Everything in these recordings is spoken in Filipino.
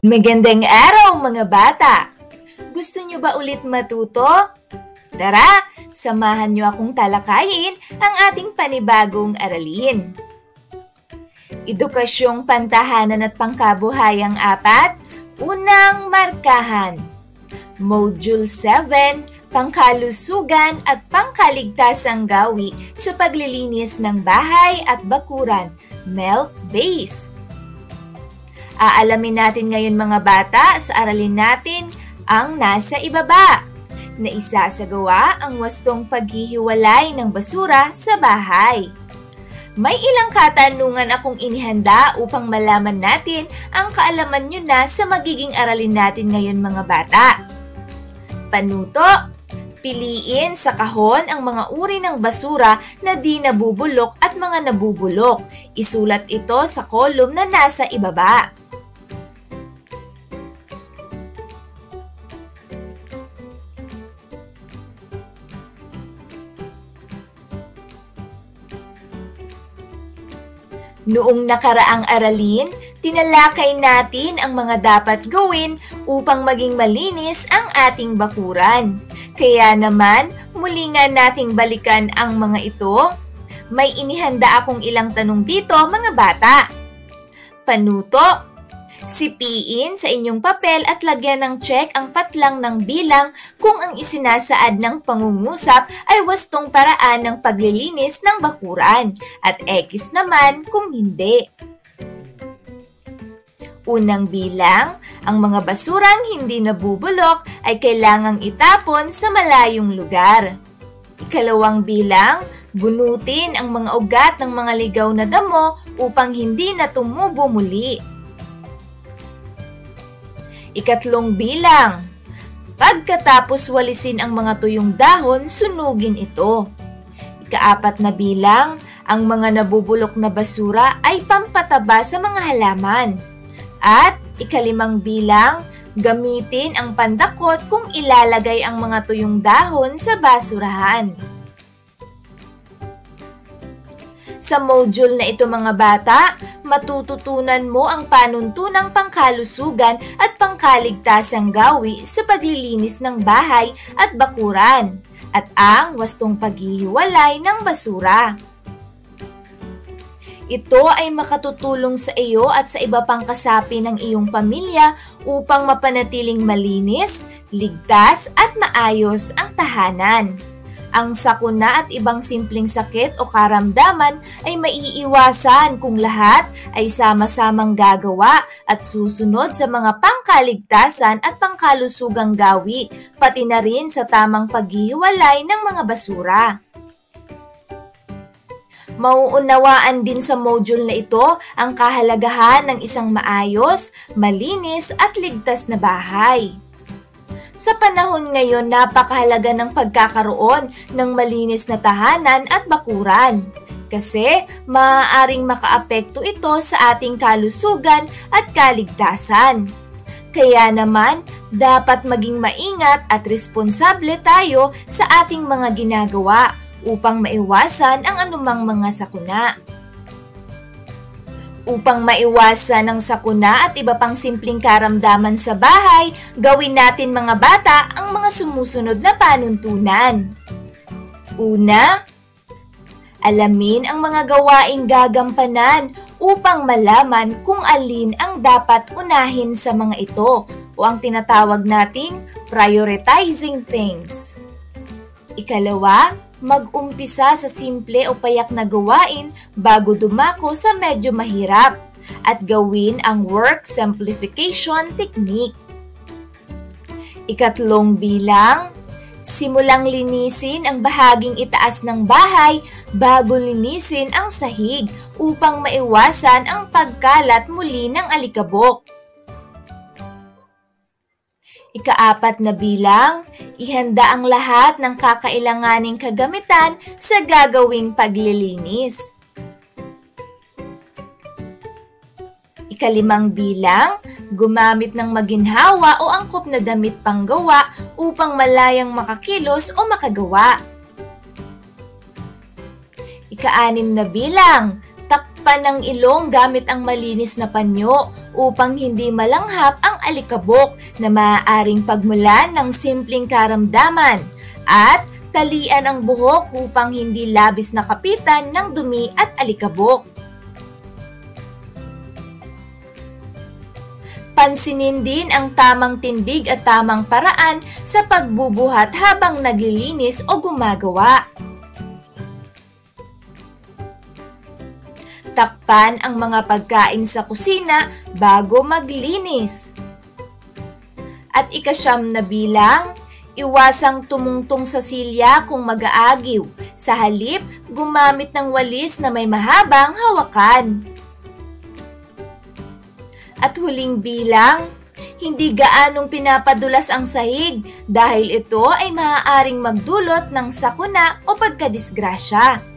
Magandang araw mga bata! Gusto nyo ba ulit matuto? Tara, samahan nyo akong talakayin ang ating panibagong aralin. Edukasyong Pantahanan at Pangkabuhayang 4, Unang Markahan. Module 7, Pangkalusugan at Pangkaligtasang Gawi sa Paglilinis ng Bahay at Bakuran, Milk Base. Aalamin natin ngayon mga bata sa aralin natin ang nasa ibaba na isasagawa ang wastong paghihiwalay ng basura sa bahay. May ilang katanungan akong inihanda upang malaman natin ang kaalaman nyo na sa magiging aralin natin ngayon mga bata. Panuto, piliin sa kahon ang mga uri ng basura na di nabubulok at mga nabubulok. Isulat ito sa kolum na nasa ibaba. Noong nakaraang aralin, tinalakay natin ang mga dapat gawin upang maging malinis ang ating bakuran. Kaya naman, muli nga nating balikan ang mga ito. May inihanda akong ilang tanong dito mga bata. Panuto, sipiin sa inyong papel at lagyan ng check ang patlang ng bilang kung ang isinasaad ng pangungusap ay wastong paraan ng paglilinis ng bakuran at X naman kung hindi. Unang bilang, ang mga basurang hindi nabubulok ay kailangang itapon sa malayong lugar. Ikalawang bilang, bunutin ang mga ugat ng mga ligaw na damo upang hindi na tumubo muli. Ikatlong bilang, pagkatapos walisin ang mga tuyong dahon, sunugin ito. Ikaapat na bilang, ang mga nabubulok na basura ay pampataba sa mga halaman. At ikalimang bilang, gamitin ang pandakot kung ilalagay ang mga tuyong dahon sa basurahan. Sa module na ito mga bata, matututunan mo ang panuntunang pangkalusugan at pangkaligtasang gawi sa paglilinis ng bahay at bakuran at ang wastong paghihiwalay ng basura. Ito ay makatutulong sa iyo at sa iba pang kasapi ng iyong pamilya upang mapanatiling malinis, ligtas at maayos ang tahanan. Ang sakuna at ibang simpleng sakit o karamdaman ay maiiwasan kung lahat ay sama-samang gagawa at susunod sa mga pangkaligtasan at pangkalusugang gawi, pati na rin sa tamang paghihiwalay ng mga basura. Mauunawaan din sa module na ito ang kahalagahan ng isang maayos, malinis at ligtas na bahay. Sa panahon ngayon, napakahalaga ng pagkakaroon ng malinis na tahanan at bakuran kasi maaaring makaapekto ito sa ating kalusugan at kaligtasan. Kaya naman, dapat maging maingat at responsable tayo sa ating mga ginagawa upang maiwasan ang anumang mga sakuna. Upang maiwasan ang sakuna at iba pang simpleng karamdaman sa bahay, gawin natin mga bata ang mga sumusunod na panuntunan. Una, alamin ang mga gawaing gagampanan upang malaman kung alin ang dapat unahin sa mga ito o ang tinatawag nating prioritizing things. Ikalawa, mag-umpisa sa simple o payak na gawain bago dumako sa medyo mahirap at gawin ang work simplification technique. Ikatlong bilang, simulang linisin ang bahaging itaas ng bahay bago linisin ang sahig upang maiwasan ang pagkalat muli ng alikabok. Ikaapat na bilang, ihanda ang lahat ng kakailanganing kagamitan sa gagawing paglilinis. Ikalimang bilang, gumamit ng maginhawa o angkop na damit panggawa upang malayang makakilos o makagawa. Ika-6 na bilang, Takpan ng ilong gamit ang malinis na panyo upang hindi malanghap ang alikabok na maaaring pagmulan ng simpleng karamdaman. At talian ang buhok upang hindi labis na kapitan ng dumi at alikabok. Pansinin din ang tamang tindig at tamang paraan sa pagbubuhat habang naglilinis o gumagawa. Takpan ang mga pagkain sa kusina bago maglinis. At ika-9 na bilang, iwasang tumungtong sa silya kung mag-aagiw. Sa halip, gumamit ng walis na may mahabang hawakan. At huling bilang, hindi gaanong pinapadulas ang sahig dahil ito ay maaaring magdulot ng sakuna o pagkadisgrasya.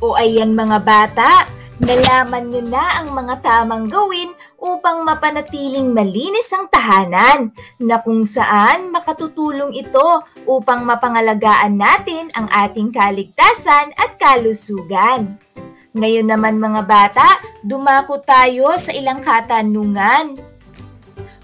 O ayan mga bata, nalaman nyo na ang mga tamang gawin upang mapanatiling malinis ang tahanan na kung saan makatutulong ito upang mapangalagaan natin ang ating kaligtasan at kalusugan. Ngayon naman mga bata, dumako tayo sa ilang katanungan.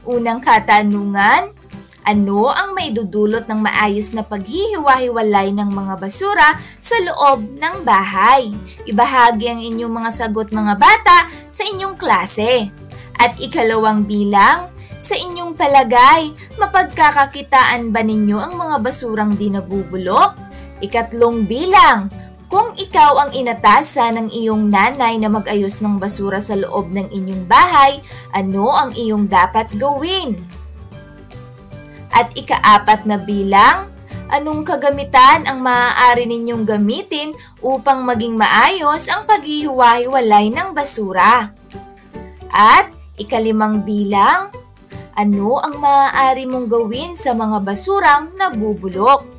Unang katanungan, ano ang maidudulot ng maayos na paghihiwa-hiwalay ng mga basura sa loob ng bahay? Ibahagi ang inyong mga sagot mga bata sa inyong klase. At ikalawang bilang, sa inyong palagay, mapagkakakitaan ba ninyo ang mga basurang di nabubulok? Ikatlong bilang, kung ikaw ang inatasan ng iyong nanay na mag-ayos ng basura sa loob ng inyong bahay, ano ang iyong dapat gawin? At ika-4 na bilang, anong kagamitan ang maaari ninyong gamitin upang maging maayos ang paghihiwa-hiwalay ng basura? At ika-5 bilang, ano ang maaari mong gawin sa mga basurang nabubulok?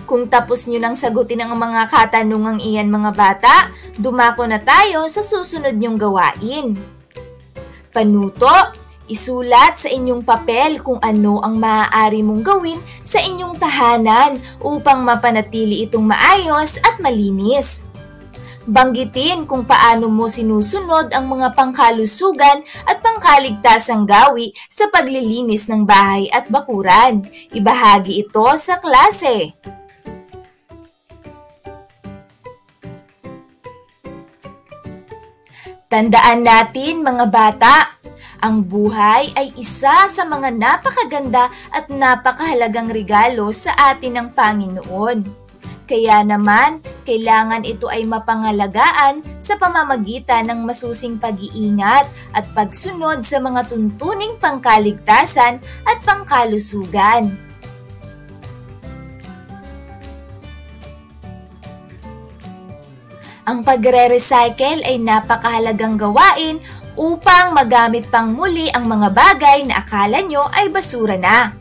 Kung tapos nyo nang sagutin ang mga katanungang iyan mga bata, dumako na tayo sa susunod nyong gawain. Panuto, isulat sa inyong papel kung ano ang maaari mong gawin sa inyong tahanan upang mapanatili itong maayos at malinis. Banggitin kung paano mo sinusunod ang mga pangkalusugan at pangkaligtasang gawi sa paglilinis ng bahay at bakuran. Ibahagi ito sa klase. Tandaan natin mga bata, ang buhay ay isa sa mga napakaganda at napakahalagang regalo sa atin ng Panginoon. Kaya naman, kailangan ito ay mapangalagaan sa pamamagitan ng masusing pag-iingat at pagsunod sa mga tuntuning pangkaligtasan at pangkalusugan. Ang pagre-recycle ay napakahalagang gawain upang magamit pang muli ang mga bagay na akala nyo ay basura na.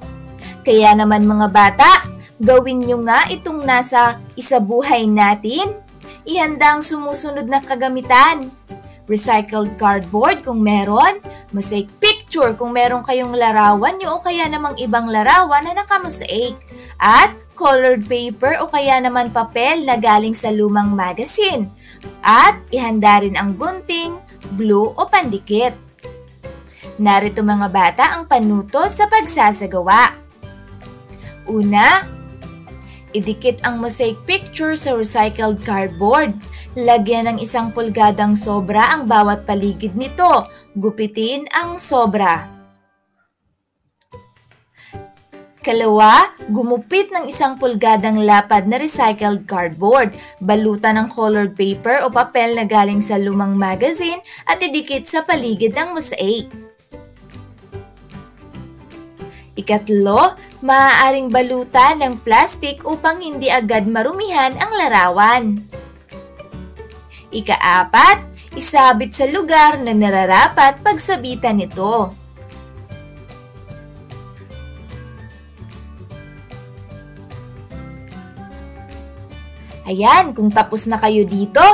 Kaya naman mga bata, gawin nyo nga itong nasa isabuhay natin. Ihanda ang sumusunod na kagamitan. Recycled cardboard kung meron, mosaic picture kung meron kayong larawan nyo o kaya namang ibang larawan na nakamosaic, at colored paper o kaya naman papel na galing sa lumang magazine. At ihanda rin ang gunting, glue o pandikit. Narito mga bata ang panuto sa pagsasagawa. Una, idikit ang mosaic picture sa recycled cardboard. Lagyan ng 1 pulgadang sobra ang bawat paligid nito. Gupitin ang sobra. Kalawa, gumupit ng 1 pulgadang lapad na recycled cardboard. Balutan ng colored paper o papel na galing sa lumang magazine at idikit sa paligid ng mosaic. Ikatlo, maaaring balutan ng plastic upang hindi agad marumihan ang larawan. Ika-4, isabit sa lugar na nararapat pagsabitan nito. Ayan, kung tapos na kayo dito,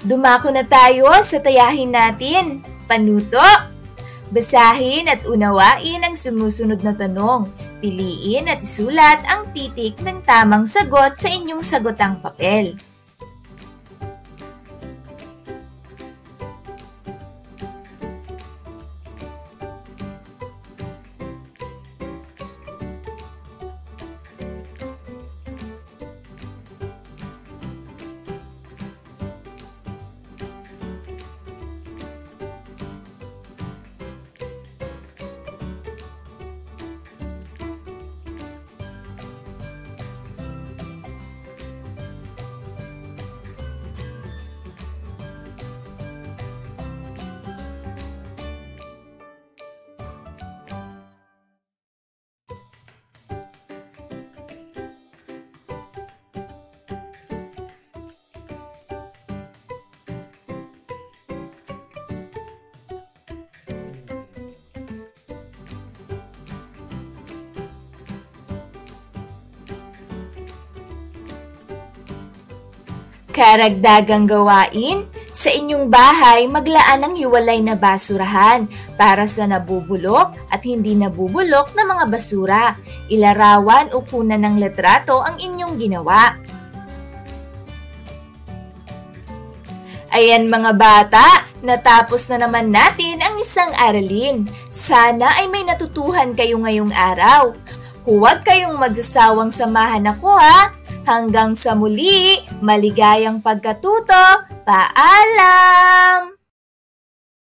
dumako na tayo sa tayahin natin. Panuto! Basahin at unawain ang sumusunod na tanong. Piliin at isulat ang titik ng tamang sagot sa inyong sagotang papel. Karagdagang gawain, sa inyong bahay maglaan ng hiwalay na basurahan para sa nabubulok at hindi nabubulok na mga basura. Ilarawan o kunan ng litrato ang inyong ginawa. Ayan mga bata, natapos na naman natin ang isang aralin. Sana ay may natutuhan kayo ngayong araw. Huwag kayong magsasawang samahan ako ha! Hanggang sa muli, maligayang pagkatuto, paalam!